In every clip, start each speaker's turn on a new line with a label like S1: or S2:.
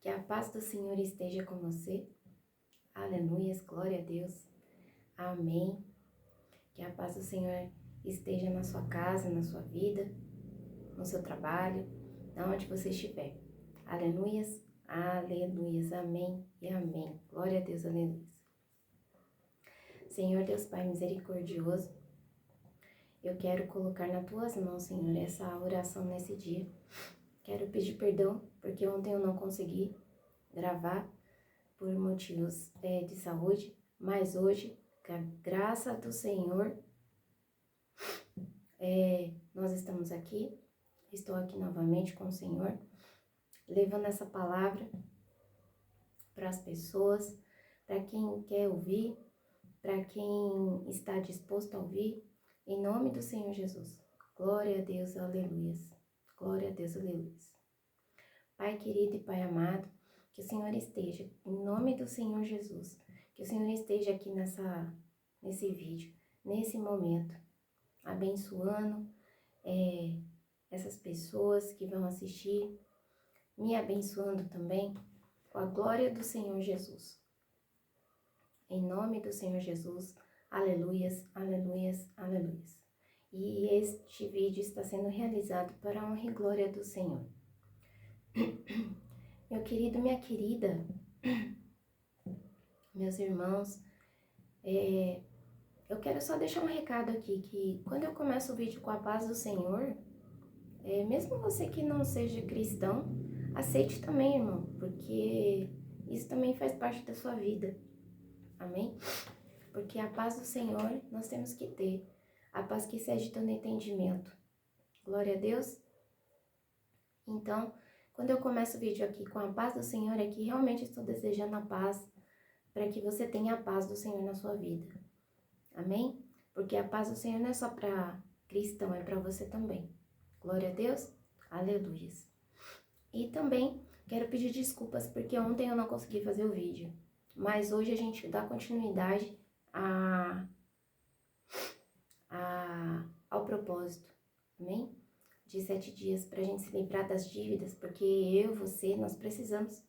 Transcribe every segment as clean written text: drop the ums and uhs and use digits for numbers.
S1: Que a paz do Senhor esteja com você. Aleluias, glória a Deus. Amém. Que a paz do Senhor esteja na sua casa, na sua vida, no seu trabalho, onde você estiver. Aleluias, aleluias, amém e amém. Glória a Deus, aleluias. Senhor Deus Pai misericordioso, eu quero colocar nas tuas mãos, Senhor, essa oração nesse dia. Quero pedir perdão, porque ontem eu não consegui gravar por motivos de saúde, mas hoje, com a graça do Senhor, nós estamos aqui. Estou aqui novamente com o Senhor, levando essa palavra para as pessoas, para quem quer ouvir, para quem está disposto a ouvir, em nome do Senhor Jesus. Glória a Deus, aleluias. Glória a Deus, aleluias. Pai querido e Pai amado, que o Senhor esteja, em nome do Senhor Jesus, que o Senhor esteja aqui nesse vídeo, nesse momento, abençoando essas pessoas que vão assistir, me abençoando também com a glória do Senhor Jesus. Em nome do Senhor Jesus, aleluias, aleluias, aleluias. E este vídeo está sendo realizado para a honra e glória do Senhor. Meu querido, minha querida, meus irmãos, eu quero só deixar um recado aqui, que quando eu começo o vídeo com a paz do Senhor, mesmo você que não seja cristão, aceite também, irmão, porque isso também faz parte da sua vida, amém? Porque a paz do Senhor nós temos que ter, a paz que excede todo entendimento. Glória a Deus. Então, quando eu começo o vídeo aqui com a paz do Senhor, é que realmente estou desejando a paz, para que você tenha a paz do Senhor na sua vida. Amém? Porque a paz do Senhor não é só para cristão, é para você também. Glória a Deus. Aleluias. E também quero pedir desculpas, porque ontem eu não consegui fazer o vídeo. Mas hoje a gente dá continuidade ao propósito. Amém? De 7 dias, para a gente se livrar das dívidas, porque eu, você, nós precisamos.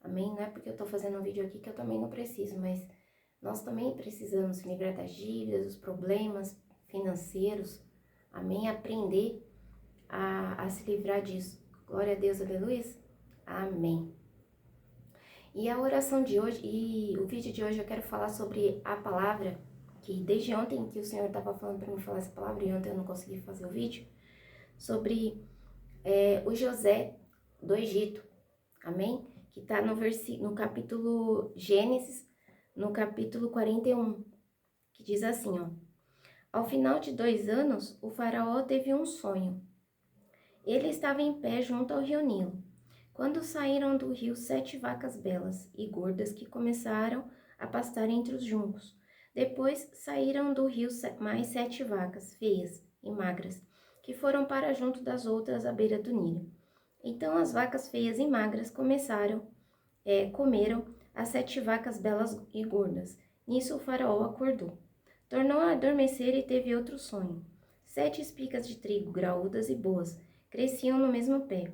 S1: Amém? Não é porque eu tô fazendo um vídeo aqui que eu também não preciso, mas nós também precisamos se livrar das dívidas, dos problemas financeiros. Amém? Aprender a se livrar disso. Glória a Deus, aleluia. Amém. E a oração de hoje, e o vídeo de hoje eu quero falar sobre a palavra, que desde ontem que o Senhor estava falando para mim falar essa palavra, e ontem eu não consegui fazer o vídeo, sobre o José do Egito. Amém? Que está no capítulo Gênesis, no capítulo 41, que diz assim, ó. Ao final de 2 anos, o faraó teve um sonho. Ele estava em pé junto ao rio Nilo, quando saíram do rio 7 vacas belas e gordas que começaram a pastar entre os juncos. Depois saíram do rio mais 7 vacas feias e magras, que foram para junto das outras à beira do Nilo. Então as vacas feias e magras comeram as 7 vacas belas e gordas. Nisso o faraó acordou. Tornou a adormecer e teve outro sonho. 7 espigas de trigo graúdas e boas cresciam no mesmo pé.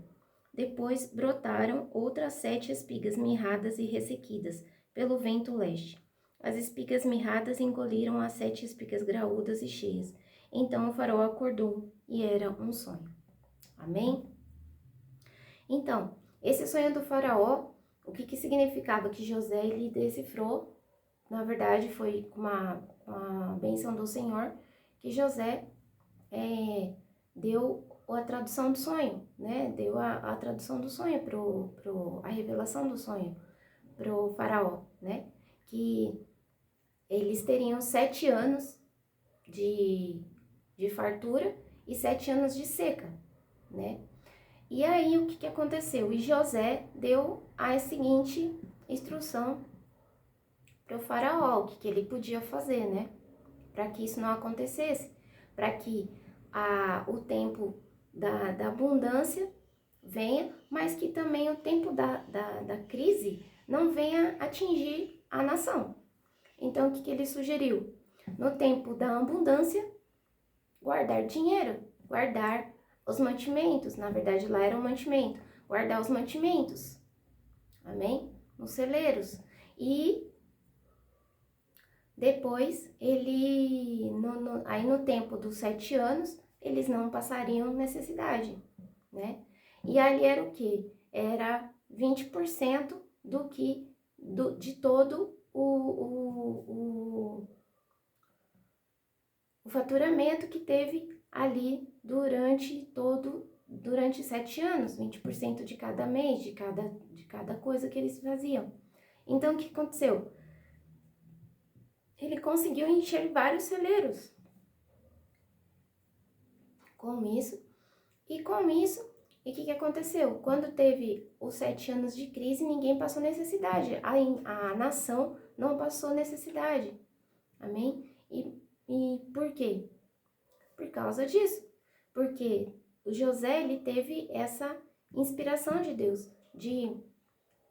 S1: Depois brotaram outras 7 espigas mirradas e ressequidas pelo vento leste. As espigas mirradas engoliram as 7 espigas graúdas e cheias. Então o faraó acordou e era um sonho. Amém? Então, esse sonho do faraó, o que significava? Que José, ele decifrou, na verdade foi com uma bênção do Senhor, que José deu a tradução do sonho, né? Deu a tradução do sonho, a revelação do sonho pro faraó, né? Que eles teriam 7 anos de fartura e 7 anos de seca, né? E aí, o que aconteceu? E José deu a seguinte instrução para o faraó, o que ele podia fazer, né? Para que isso não acontecesse, para que o tempo da abundância venha, mas que também o tempo da crise não venha atingir a nação. Então, o que ele sugeriu? No tempo da abundância, guardar dinheiro, guardar os mantimentos, na verdade lá era um mantimento, guardar os mantimentos. amém? Nos celeiros. E depois, aí no tempo dos 7 anos, eles não passariam necessidade, né? E ali era o quê? Era 20% de todo o faturamento que teve ali durante 7 anos, 20% de cada mês, de cada coisa que eles faziam. Então, o que aconteceu? Ele conseguiu encher vários celeiros com isso. E com isso, e o que aconteceu? Quando teve os 7 anos de crise, ninguém passou necessidade. A nação não passou necessidade. Amém? E por quê? Por causa disso. Porque o José, ele teve essa inspiração de Deus, de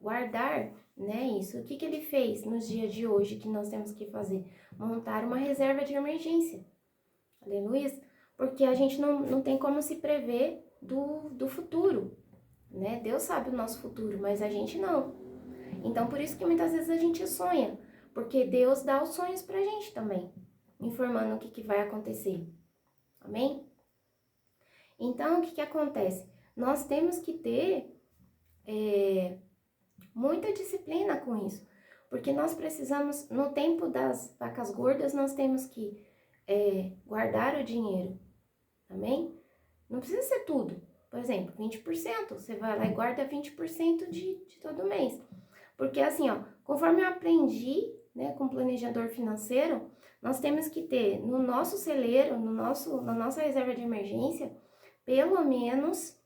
S1: guardar, né, isso. O que ele fez nos dias de hoje que nós temos que fazer? Montar uma reserva de emergência. Aleluia. Porque a gente não tem como se prever do futuro, né? Deus sabe o nosso futuro, mas a gente não. Então, por isso que muitas vezes a gente sonha, porque Deus dá os sonhos pra gente também, informando o que vai acontecer. Amém? Então, o que acontece? Nós temos que ter muita disciplina com isso, porque nós precisamos, no tempo das vacas gordas, nós temos que guardar o dinheiro, amém? Não precisa ser tudo, por exemplo, 20%, você vai lá e guarda 20% de todo mês, porque assim, ó, conforme eu aprendi, né, com planejador financeiro, nós temos que ter no nosso celeiro, na nossa reserva de emergência, pelo menos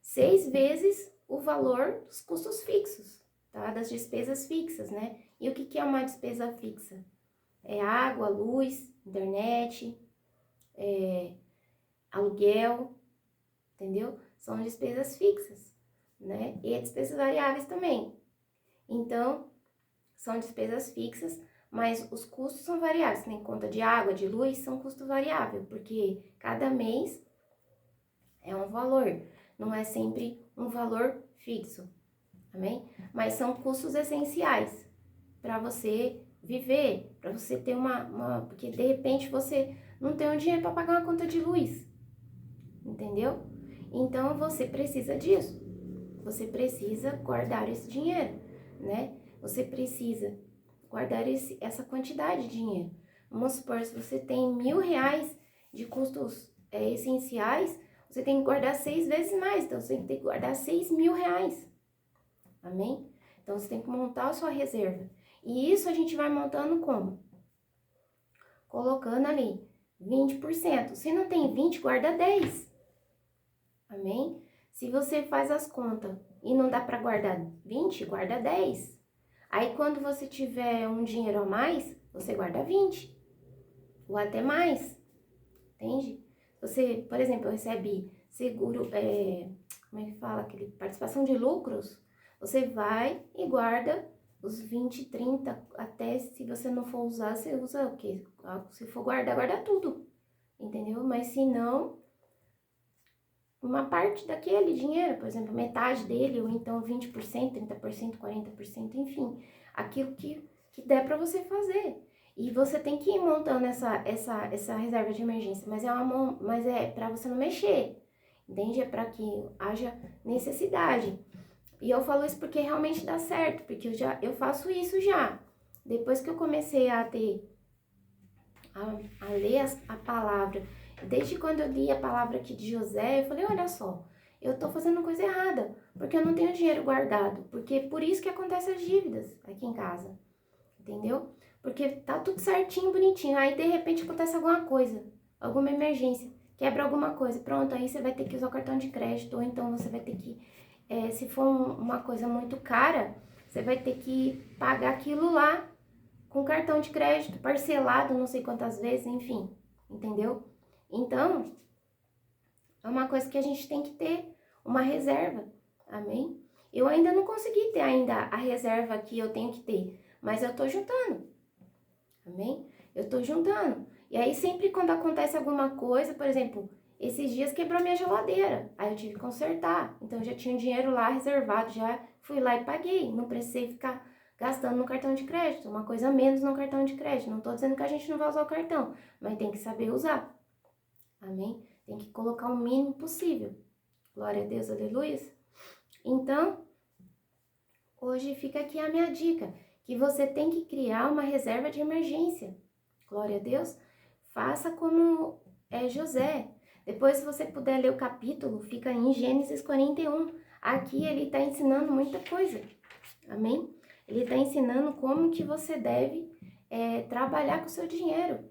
S1: 6 vezes o valor dos custos fixos, tá? Das despesas fixas, né? E o que é uma despesa fixa? É água, luz, internet, aluguel, entendeu? São despesas fixas, né? E despesas variáveis também. Então, são despesas fixas, mas os custos são variáveis. Nem conta de água, de luz, são custo variável, porque cada mês é um valor, não é sempre um valor fixo, amém? Mas são custos essenciais para você viver, para você ter porque de repente você não tem o dinheiro para pagar uma conta de luz, entendeu? Então você precisa disso, você precisa guardar esse dinheiro, né? Você precisa guardar essa quantidade de dinheiro. Vamos supor, se você tem R$1.000 de custos essenciais, você tem que guardar 6 vezes mais, então você tem que guardar R$6.000, amém? Então você tem que montar a sua reserva. E isso a gente vai montando como? Colocando ali 20%. Se não tem 20, guarda 10. Amém? Se você faz as contas e não dá para guardar 20, guarda 10. Aí quando você tiver um dinheiro a mais, você guarda 20. Ou até mais. Entende? Você, por exemplo, recebe seguro, como é que fala? Aquele participação de lucros. Você vai e guarda os 20, 30, até se você não for usar, você usa o quê? Se for guardar, guarda tudo. Entendeu? Mas se não, uma parte daquele dinheiro, por exemplo, metade dele, ou então 20%, 30%, 40%, enfim, aquilo que der para você fazer. E você tem que ir montando essa reserva de emergência, mas é para você não mexer, entende? É para que haja necessidade. E eu falo isso porque realmente dá certo, porque eu faço isso já. Depois que eu comecei a ler a palavra, desde quando eu li a palavra aqui de José, eu falei, olha só, eu tô fazendo coisa errada, porque eu não tenho dinheiro guardado, porque por isso que acontecem as dívidas aqui em casa, entendeu? Porque tá tudo certinho, bonitinho, aí de repente acontece alguma coisa, alguma emergência, quebra alguma coisa, pronto, aí você vai ter que usar o cartão de crédito, ou então você vai ter que, se for uma coisa muito cara, você vai ter que pagar aquilo lá com cartão de crédito, parcelado, não sei quantas vezes, enfim, entendeu? Então, é uma coisa que a gente tem que ter, uma reserva, amém? Eu ainda não consegui ter ainda a reserva que eu tenho que ter, mas eu tô juntando, amém? Eu tô juntando. E aí, sempre quando acontece alguma coisa, por exemplo, Esses dias quebrou minha geladeira, aí eu tive que consertar. Então eu já tinha um dinheiro lá reservado, já fui lá e paguei. Não precisei ficar gastando no cartão de crédito, uma coisa a menos no cartão de crédito. Não tô dizendo que a gente não vai usar o cartão, mas tem que saber usar. Amém? Tem que colocar o mínimo possível. Glória a Deus, aleluia. Então, hoje fica aqui a minha dica, que você tem que criar uma reserva de emergência. Glória a Deus. Faça como José. Depois, se você puder ler o capítulo, fica em Gênesis 41. Aqui ele está ensinando muita coisa. Amém? Ele está ensinando como que você deve trabalhar com o seu dinheiro.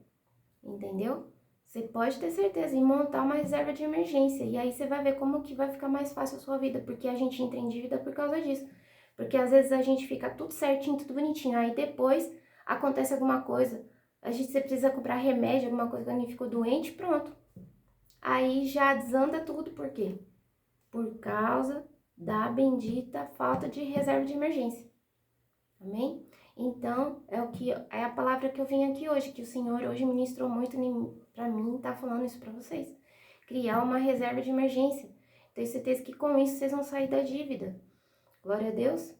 S1: Entendeu? Você pode ter certeza em montar uma reserva de emergência. E aí você vai ver como que vai ficar mais fácil a sua vida. Porque a gente entra em dívida por causa disso. Porque às vezes a gente fica tudo certinho, tudo bonitinho. Aí depois acontece alguma coisa. Você precisa comprar remédio, alguma coisa, quando ficou doente, pronto. Aí já desanda tudo, por quê? Por causa da bendita falta de reserva de emergência. Amém? Então, é a palavra que eu vim aqui hoje, que o Senhor hoje ministrou muito para mim, tá falando isso para vocês. Criar uma reserva de emergência. Tenho certeza que com isso vocês vão sair da dívida. Glória a Deus.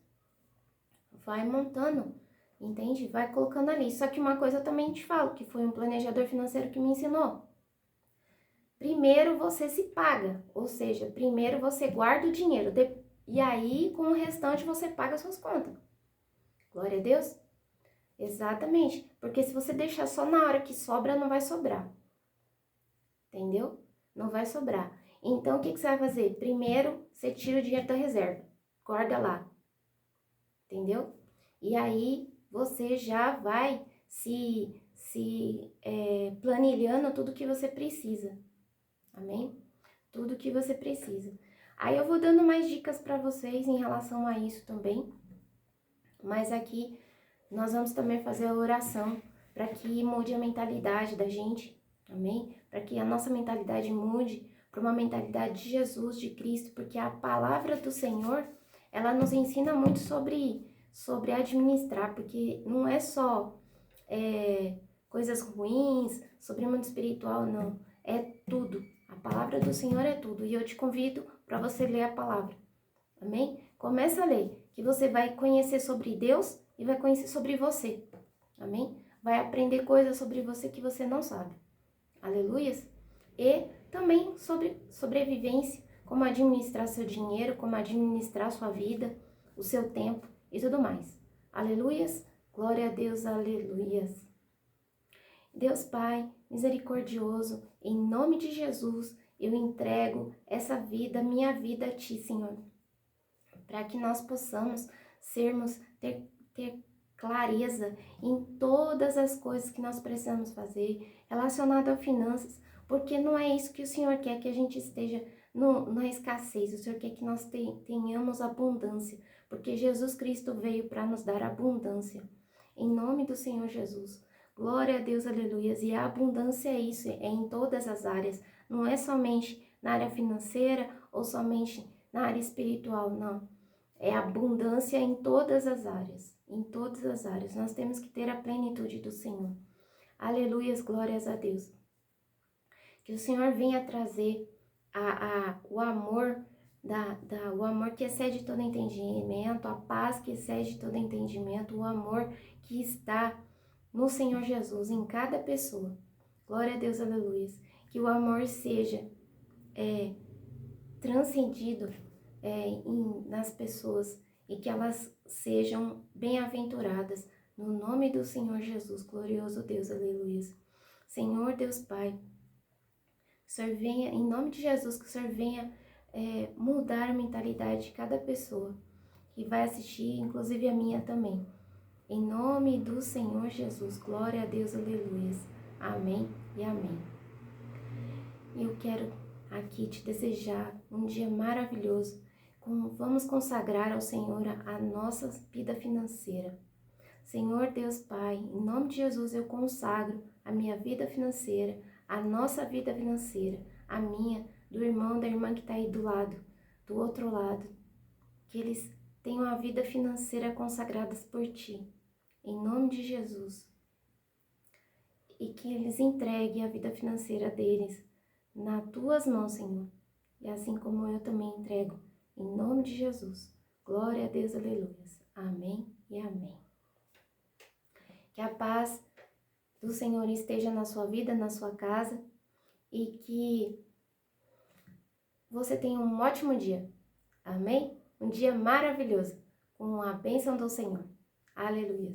S1: Vai montando, entende? Vai colocando ali. Só que uma coisa eu também te falo, que foi um planejador financeiro que me ensinou. Primeiro você se paga, ou seja, primeiro você guarda o dinheiro, e aí com o restante você paga suas contas. Glória a Deus? Exatamente, porque se você deixar só na hora que sobra, não vai sobrar. Entendeu? Não vai sobrar. Então, o que você vai fazer? Primeiro, você tira o dinheiro da reserva, guarda lá. Entendeu? E aí, você já vai planilhando tudo que você precisa. Amém? Tudo que você precisa. Aí eu vou dando mais dicas para vocês em relação a isso também. Mas aqui nós vamos também fazer a oração para que mude a mentalidade da gente. Amém? Para que a nossa mentalidade mude para uma mentalidade de Jesus, de Cristo, porque a palavra do Senhor, ela nos ensina muito sobre administrar, porque não é só coisas ruins, sobre o mundo espiritual, não. É tudo. A palavra do Senhor é tudo. E eu te convido para você ler a palavra. Amém? Começa a ler, que você vai conhecer sobre Deus e vai conhecer sobre você. Amém? Vai aprender coisas sobre você que você não sabe. Aleluias? E também sobre sobrevivência, como administrar seu dinheiro, como administrar sua vida, o seu tempo e tudo mais. Aleluias? Glória a Deus, aleluias. Deus Pai, misericordioso, em nome de Jesus, eu entrego essa vida, minha vida a Ti, Senhor, para que nós possamos ter clareza em todas as coisas que nós precisamos fazer relacionado a finanças, porque não é isso que o Senhor quer, que a gente esteja na escassez. O Senhor quer que nós tenhamos abundância, porque Jesus Cristo veio para nos dar abundância. Em nome do Senhor Jesus. Glória a Deus, aleluias. E a abundância é isso, é em todas as áreas. Não é somente na área financeira ou somente na área espiritual, não. É abundância em todas as áreas. Em todas as áreas. Nós temos que ter a plenitude do Senhor. Aleluias, glórias a Deus. Que o Senhor venha trazer o amor, o amor que excede todo entendimento, a paz que excede todo entendimento, o amor que está no Senhor Jesus, em cada pessoa. Glória a Deus, aleluia. Que o amor seja transcendido nas pessoas e que elas sejam bem-aventuradas. No nome do Senhor Jesus, glorioso Deus, aleluia. Senhor Deus Pai, que o Senhor venha, em nome de Jesus, que o Senhor venha mudar a mentalidade de cada pessoa que vai assistir, inclusive a minha também. Em nome do Senhor Jesus, glória a Deus, aleluia. Amém e amém. Eu quero aqui te desejar um dia maravilhoso. Vamos consagrar ao Senhor a nossa vida financeira. Senhor Deus Pai, em nome de Jesus eu consagro a minha vida financeira, a nossa vida financeira, a minha, do irmão, da irmã que está aí do outro lado. Que eles tenham a vida financeira consagradas por Ti. Em nome de Jesus, e que eles entreguem a vida financeira deles nas tuas mãos, Senhor. E assim como eu também entrego, em nome de Jesus. Glória a Deus, aleluia. Amém e amém. Que a paz do Senhor esteja na sua vida, na sua casa, e que você tenha um ótimo dia. Amém? Um dia maravilhoso, com a bênção do Senhor. Aleluia.